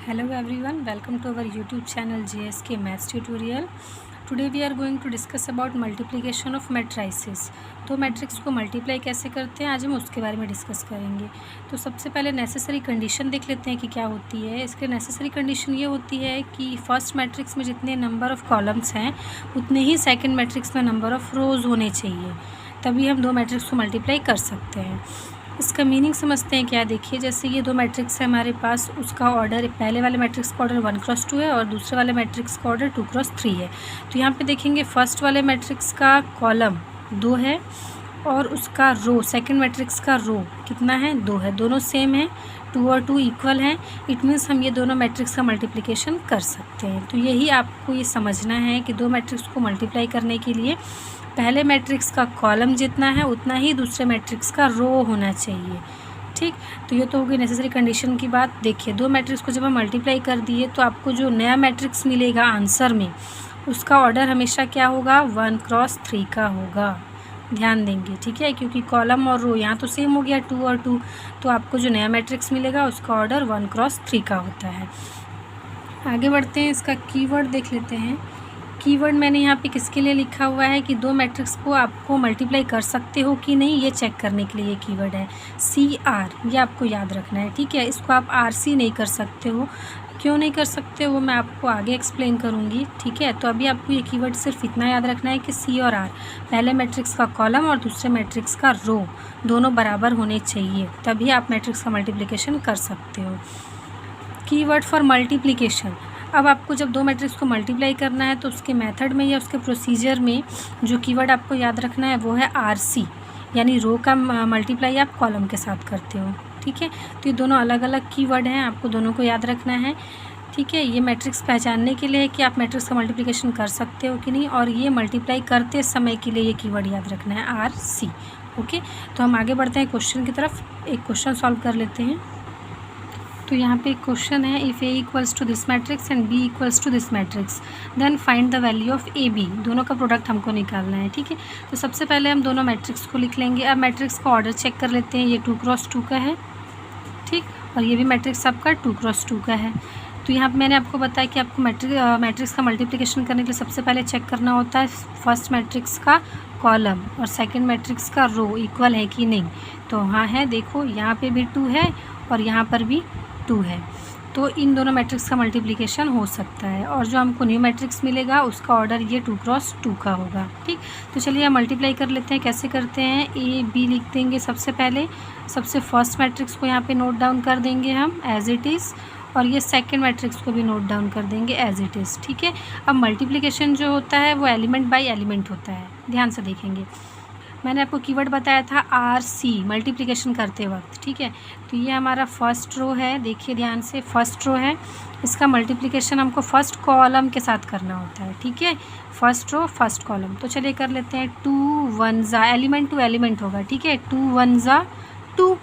Hello everyone, welcome to our YouTube channel JSK Maths Tutorial. Today we are going to discuss about multiplication of matrices. तो matrix को multiply कैसे करते हैं आज हम उसके बारे में डिस्कस करेंगे। तो सबसे पहले नेसेसरी कंडीशन देख लेते हैं कि क्या होती है। इसके नेसेसरी कंडीशन ये होती है कि फर्स्ट मैट्रिक्स में जितने नंबर ऑफ़ कॉलम्स हैं उतने ही सेकंड मैट्रिक्स में नंबर ऑफ़ रोज़ होने चाहिए, तभी हम दो मैट्रिक्स को मल्टीप्लाई कर सकते हैं। इसका मीनिंग समझते हैं क्या। देखिए, जैसे ये दो मैट्रिक्स है हमारे पास, उसका ऑर्डर पहले वाले मैट्रिक्स का ऑर्डर 1x2 है और दूसरे वाले मैट्रिक्स का ऑर्डर 2x3 है। तो यहाँ पे देखेंगे फर्स्ट वाले मैट्रिक्स का कॉलम 2 है और उसका रो सेकंड मैट्रिक्स का रो कितना है 2 है। दोनों सेम है, 2 और 2 इक्वल हैं। इट मीन्स हम ये दोनों मैट्रिक्स का मल्टीप्लिकेशन कर सकते हैं। तो यही आपको ये समझना है कि दो मैट्रिक्स को मल्टीप्लाई करने के लिए पहले मैट्रिक्स का कॉलम जितना है उतना ही दूसरे मैट्रिक्स का रो होना चाहिए। ठीक, तो ये तो होगी नेसेसरी कंडीशन की बात। देखिए, दो मैट्रिक्स को जब हम मल्टीप्लाई कर दिए तो आपको जो नया मैट्रिक्स मिलेगा आंसर में, उसका ऑर्डर हमेशा क्या होगा 1x3 का होगा। ध्यान देंगे, ठीक है, क्योंकि कॉलम और रो यहाँ तो सेम हो गया 2 और 2, तो आपको जो नया मैट्रिक्स मिलेगा उसका ऑर्डर 1x3 का होता है। आगे बढ़ते हैं, इसका कीवर्ड देख लेते हैं। कीवर्ड मैंने यहाँ पे किसके लिए लिखा हुआ है कि दो मैट्रिक्स को आपको मल्टीप्लाई कर सकते हो कि नहीं, ये चेक करने के लिए ये कीवर्ड है। CR, ये आपको याद रखना है, ठीक है। इसको आप RC नहीं कर सकते हो। क्यों नहीं कर सकते वो मैं आपको आगे एक्सप्लेन करूँगी, ठीक है। तो अभी आपको ये कीवर्ड सिर्फ इतना याद रखना है कि C और R पहले मैट्रिक्स का कॉलम और दूसरे मैट्रिक्स का रो दोनों बराबर होने चाहिए, तभी आप मैट्रिक्स का मल्टीप्लिकेशन कर सकते हो। Keyword for multiplication. अब आपको जब दो मैट्रिक्स को मल्टीप्लाई करना है तो उसके मेथड में या उसके प्रोसीजर में जो कीवर्ड आपको याद रखना है वो है RC, यानी रो का मल्टीप्लाई आप कॉलम के साथ करते हो, ठीक है। तो ये दोनों अलग अलग कीवर्ड हैं, आपको दोनों को याद रखना है, ठीक है। ये मैट्रिक्स पहचानने के लिए है कि आप मैट्रिक्स का मल्टीप्लिकेशन कर सकते हो कि नहीं, और ये मल्टीप्लाई करते समय के लिए ये कीवर्ड याद रखना है RC। ओके, तो हम आगे बढ़ते हैं क्वेश्चन की तरफ। एक क्वेश्चन सॉल्व कर लेते हैं। तो यहाँ पे एक क्वेश्चन है, if A equals to this matrix and B equals to this matrix then find the value of AB। दोनों का प्रोडक्ट हमको निकालना है, ठीक है। तो सबसे पहले हम दोनों मैट्रिक्स को लिख लेंगे। अब मैट्रिक्स का ऑर्डर चेक कर लेते हैं। ये 2x2 का है, ठीक, और ये भी मैट्रिक्स आपका 2x2 का है। तो यहाँ पर मैंने आपको बताया कि आपको मैट्रिक्स का मल्टीप्लिकेशन करने के लिए सबसे पहले चेक करना होता है फर्स्ट मैट्रिक्स का कॉलम और सेकंड मैट्रिक्स का रो इक्वल है कि नहीं। तो हाँ है, देखो यहाँ पे भी 2 है और यहाँ पर भी 2 है, तो इन दोनों मैट्रिक्स का मल्टीप्लिकेशन हो सकता है। और जो हमको न्यू मैट्रिक्स मिलेगा उसका ऑर्डर ये 2x2 का होगा, ठीक। तो चलिए हम मल्टीप्लाई कर लेते हैं। कैसे करते हैं, AB लिख देंगे सबसे पहले। सबसे फर्स्ट मैट्रिक्स को यहाँ पे नोट डाउन कर देंगे हम एज इट इज़, और ये सेकंड मैट्रिक्स को भी नोट डाउन कर देंगे एज इट इज़, ठीक है। अब मल्टीप्लिकेशन जो होता है वो एलिमेंट बाय एलिमेंट होता है, ध्यान से देखेंगे। मैंने आपको कीवर्ड बताया था RC मल्टीप्लिकेशन करते वक्त, ठीक है। तो ये हमारा फर्स्ट रो है, देखिए ध्यान से, फर्स्ट रो है, इसका मल्टीप्लिकेशन हमको फर्स्ट कॉलम के साथ करना होता है, ठीक है। First row first column. तो चलिए कर लेते हैं। 2 1 ज़ा, एलिमेंट टू एलिमेंट होगा, ठीक है। 2 1 ज़ा 2,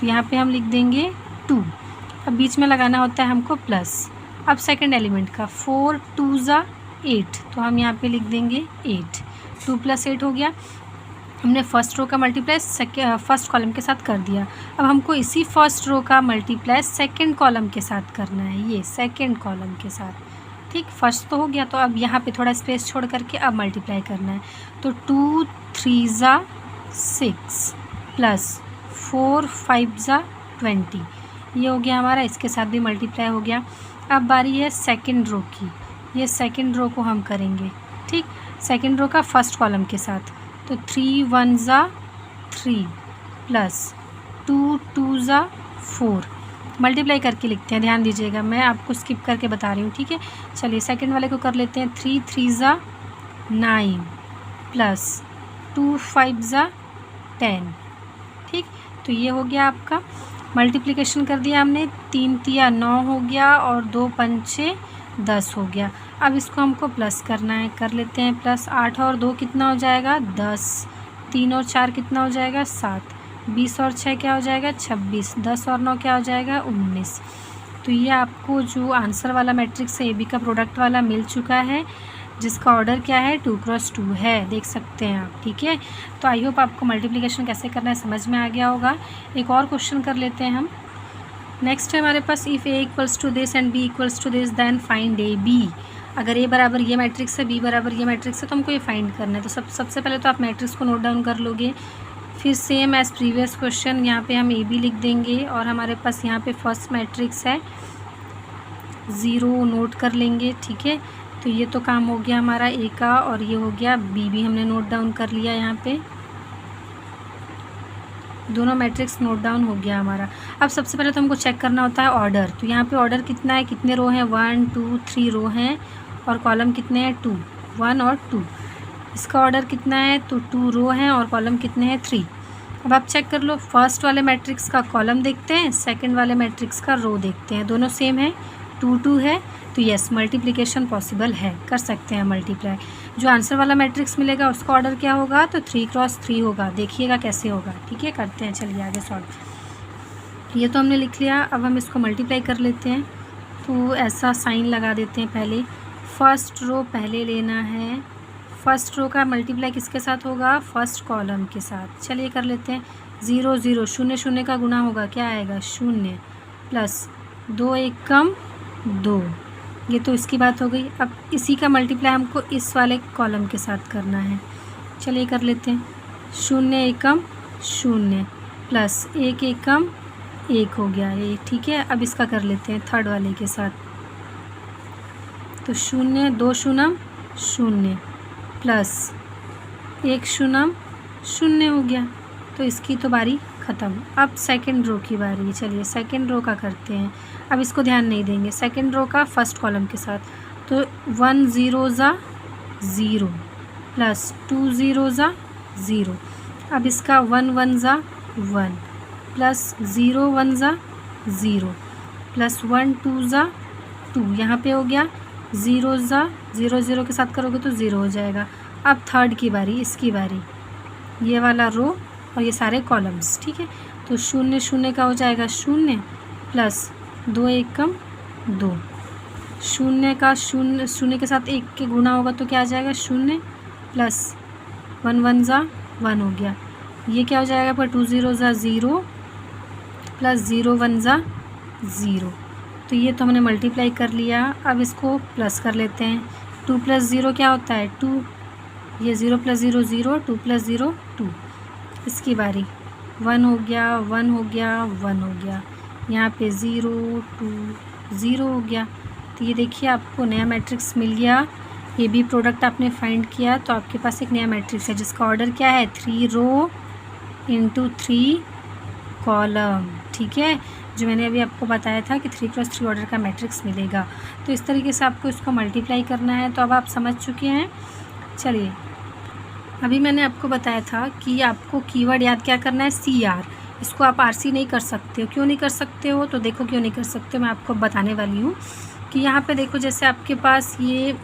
तो यहाँ पे हम लिख देंगे 2। अब बीच में लगाना होता है हमको प्लस। अब सेकेंड एलिमेंट का 4 2 ज़ा 8, तो हम यहाँ पे लिख देंगे 8। 2 + 8 हो गया। हमने फर्स्ट रो का मल्टीप्लाई फर्स्ट कॉलम के साथ कर दिया। अब हमको इसी फर्स्ट रो का मल्टीप्लाई सेकंड कॉलम के साथ करना है, ये सेकंड कॉलम के साथ, ठीक। फर्स्ट तो हो गया, तो अब यहाँ पे थोड़ा स्पेस छोड़ करके अब मल्टीप्लाई करना है। तो 2 3 ज़ा 6 प्लस 4 5 ज़ा 20, ये हो गया हमारा, इसके साथ भी मल्टीप्लाई हो गया। अब बारी है सेकेंड रो की, ये सेकेंड रो को हम करेंगे, ठीक, सेकेंड रो का फर्स्ट कॉलम के साथ। तो 3 1 ज़ा 3 प्लस 2 2 ज़ा 4, मल्टीप्लाई करके लिखते हैं, ध्यान दीजिएगा, मैं आपको स्किप करके बता रही हूँ, ठीक है। चलिए सेकंड वाले को कर लेते हैं। 3 3 ज़ा 9 प्लस 2 5 ज़ा 10, ठीक। तो ये हो गया आपका मल्टीप्लिकेशन कर दिया हमने। 3 3 9 हो गया और 2 5 10 हो गया। अब इसको हमको प्लस करना है, कर लेते हैं प्लस। 8 और 2 कितना हो जाएगा 10, 3 और 4 कितना हो जाएगा 7, 20 और 6 क्या हो जाएगा 26, 10 और 9 क्या हो जाएगा 19। तो ये आपको जो आंसर वाला मैट्रिक्स है AB का प्रोडक्ट वाला मिल चुका है, जिसका ऑर्डर क्या है 2x2 है, देख सकते हैं आप, ठीक है। तो आई होप आपको मल्टीप्लिकेशन कैसे करना है समझ में आ गया होगा। एक और क्वेश्चन कर लेते हैं हम। नेक्स्ट है हमारे पास if A equals to this and B equals to this then find A B. अगर ए बराबर ये मैट्रिक्स है, बी बराबर ये मैट्रिक्स है, तो हमको ये फाइंड करना है। तो सबसे पहले तो आप मैट्रिक्स को नोट डाउन कर लोगे। फिर सेम एज़ प्रीवियस क्वेश्चन यहाँ पे हम ए बी लिख देंगे और हमारे पास यहाँ पे फर्स्ट मैट्रिक्स है 0 नोट कर लेंगे। ठीक है, तो ये तो काम हो गया हमारा ए का, और ये हो गया बी भी हमने नोट डाउन कर लिया। यहाँ पे दोनों मैट्रिक्स नोट डाउन हो गया हमारा। अब सबसे पहले तो हमको चेक करना होता है ऑर्डर। तो यहाँ पे ऑर्डर कितना है, कितने रो हैं, 1 2 3 रो हैं, और कॉलम कितने हैं 2, 1 और 2। इसका ऑर्डर कितना है, तो 2 रो हैं और कॉलम कितने हैं 3। अब आप चेक कर लो, फर्स्ट वाले मैट्रिक्स का कॉलम देखते हैं, सेकंड वाले मैट्रिक्स का रो देखते हैं, दोनों सेम है, 2 2 है, तो यस मल्टीप्लिकेशन पॉसिबल है, कर सकते हैं मल्टीप्लाई। जो आंसर वाला मैट्रिक्स मिलेगा उसका ऑर्डर क्या होगा, तो 3 क्रॉस 3 होगा। देखिएगा कैसे होगा। ठीक है, करते हैं, चलिए आगे सॉल्व। ये तो हमने लिख लिया, अब हम इसको मल्टीप्लाई कर लेते हैं। तो ऐसा साइन लगा देते हैं पहले। फर्स्ट रो पहले लेना है, फर्स्ट रो का मल्टीप्लाई किसके साथ होगा, फर्स्ट कॉलम के साथ। चलिए कर लेते हैं। 0 0 0 0 का गुना होगा, क्या आएगा 0, प्लस 2 1 कम 2। ये तो इसकी बात हो गई। अब इसी का मल्टीप्लाई हमको इस वाले कॉलम के साथ करना है। चलिए कर लेते हैं। 0 1 कम 0 प्लस 1 1 कम 1 हो गया ये। ठीक है, अब इसका कर लेते हैं थर्ड वाले के साथ। तो 0 2 0 0 प्लस 1 0 0 हो गया। तो इसकी तो बारी ख़त्म। अब सेकंड रो की बारी। चलिए सेकंड रो का करते हैं। अब इसको ध्यान नहीं देंगे, सेकंड रो का फर्स्ट कॉलम के साथ। तो 1 0 ज़ा 0 प्लस 2 0 ज़ा 0। अब इसका 1 1 ज़ा 1 प्लस 0 1 ज़ा 0 प्लस 1 2 ज़ा 2। यहाँ पे हो गया 0 ज़ा 0 0 के साथ करोगे तो 0 हो जाएगा। अब थर्ड की बारी, इसकी बारी, ये वाला रो और ये सारे कॉलम्स। ठीक है, तो 0 0 का हो जाएगा 0 प्लस 2 1 कम 2। 0 का 0 0 के साथ 1 के गुना होगा तो क्या आ जाएगा 0 प्लस 1 1 ज़ा 1 हो गया। ये क्या हो जाएगा पर 2 0 ज़ा 0 प्लस 0 1 ज़ा 0। तो ये तो हमने मल्टीप्लाई कर लिया। अब इसको प्लस कर लेते हैं। 2 प्लस 0 क्या होता है 2, ये 0 प्लस 0 0, 2 प्लस 0 2। इसकी बारी 1 हो गया 1 हो गया 1 हो गया। यहाँ पे 0 2 0 हो गया। तो ये देखिए आपको नया मैट्रिक्स मिल गया। ये भी प्रोडक्ट आपने फाइंड किया तो आपके पास एक नया मैट्रिक्स है जिसका ऑर्डर क्या है 3 रो इंटू 3 कॉलम। ठीक है, जो मैंने अभी आपको बताया था कि 3 क्रॉस 3 ऑर्डर का मैट्रिक्स मिलेगा। तो इस तरीके से आपको इसको मल्टीप्लाई करना है। तो अब आप समझ चुके हैं। चलिए, अभी मैंने आपको बताया था कि आपको कीवर्ड याद क्या करना है, CR। इसको आप RC नहीं कर सकते हो। क्यों नहीं कर सकते हो, तो देखो क्यों नहीं कर सकते हो, मैं आपको बताने वाली हूँ। कि यहाँ पे देखो, जैसे आपके पास ये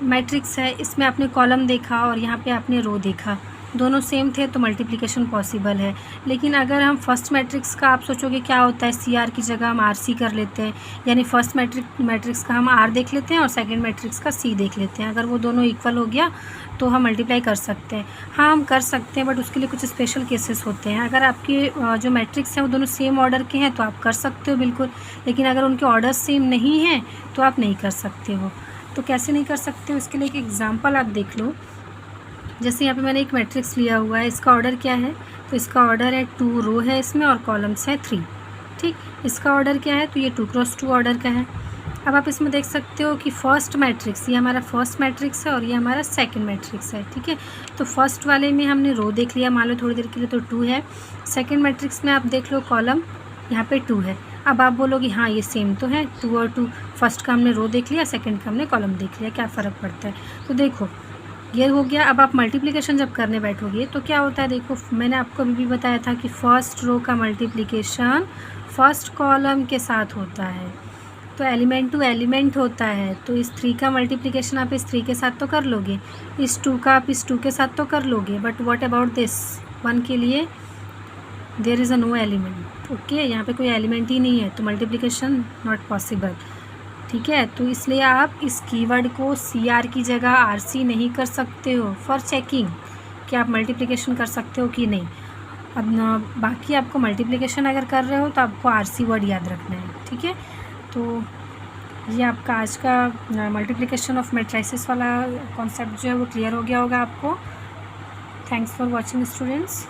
मैट्रिक्स है, इसमें आपने कॉलम देखा और यहाँ पे आपने रो देखा, दोनों सेम थे तो मल्टीप्लिकेशन पॉसिबल है। लेकिन अगर हम फर्स्ट मैट्रिक्स का, आप सोचोगे क्या होता है, CR की जगह हम RC कर लेते हैं, यानी फर्स्ट मैट्रिक्स का हम R देख लेते हैं और सेकंड मैट्रिक्स का C देख लेते हैं। अगर वो दोनों इक्वल हो गया तो हम मल्टीप्लाई कर सकते हैं। हाँ, हम कर सकते हैं, बट उसके लिए कुछ स्पेशल केसेस होते हैं। अगर आपके जो मैट्रिक्स हैं वो दोनों सेम ऑर्डर के हैं तो आप कर सकते हो बिल्कुल, लेकिन अगर उनके ऑर्डर सेम नहीं हैं तो आप नहीं कर सकते हो। तो कैसे नहीं कर सकते हो, इसके लिए एक एग्जाम्पल आप देख लो। जैसे यहाँ पे मैंने एक मैट्रिक्स लिया हुआ है, इसका ऑर्डर क्या है, तो इसका ऑर्डर है 2 रो है इसमें और कॉलम्स है 3। ठीक, इसका ऑर्डर क्या है, तो ये 2 क्रॉस 2 ऑर्डर का है। अब आप इसमें देख सकते हो कि फर्स्ट मैट्रिक्स, ये हमारा फर्स्ट मैट्रिक्स है और ये हमारा सेकंड मैट्रिक्स है। ठीक है, तो फर्स्ट वाले में हमने रो देख लिया, मान लो थोड़ी देर के लिए, तो 2 है। सेकंड मैट्रिक्स में आप देख लो कॉलम यहाँ पे 2 है। अब आप बोलोगे हाँ ये सेम तो है, 2 और 2, फर्स्ट का हमने रो देख लिया, सेकंड का हमने कॉलम देख लिया, क्या फ़र्क पड़ता है। तो देखो ये हो गया। अब आप मल्टीप्लिकेशन जब करने बैठोगे तो क्या होता है, देखो मैंने आपको अभी भी बताया था कि फर्स्ट रो का मल्टीप्लिकेशन फर्स्ट कॉलम के साथ होता है, तो एलिमेंट टू एलिमेंट होता है। तो इस 3 का मल्टीप्लिकेशन आप इस 3 के साथ तो कर लोगे, इस 2 का आप इस 2 के साथ तो कर लोगे, बट व्हाट अबाउट दिस 1 के लिए there is a no element. Okay, यहाँ पे कोई एलिमेंट ही नहीं है तो मल्टीप्लिकेशन नॉट पॉसिबल। ठीक है, तो इसलिए आप इस कीवर्ड को CR की जगह RC नहीं कर सकते हो फॉर चेकिंग कि आप मल्टीप्लिकेशन कर सकते हो कि नहीं। अब ना बाकी आपको मल्टीप्लिकेशन अगर कर रहे हो तो आपको RC वर्ड याद रखना है, ठीक है। तो ये आपका आज का मल्टीप्लिकेशन ऑफ मैट्रिसेस वाला कॉन्सेप्ट जो है वो क्लियर हो गया होगा आपको। Thanks for watching students.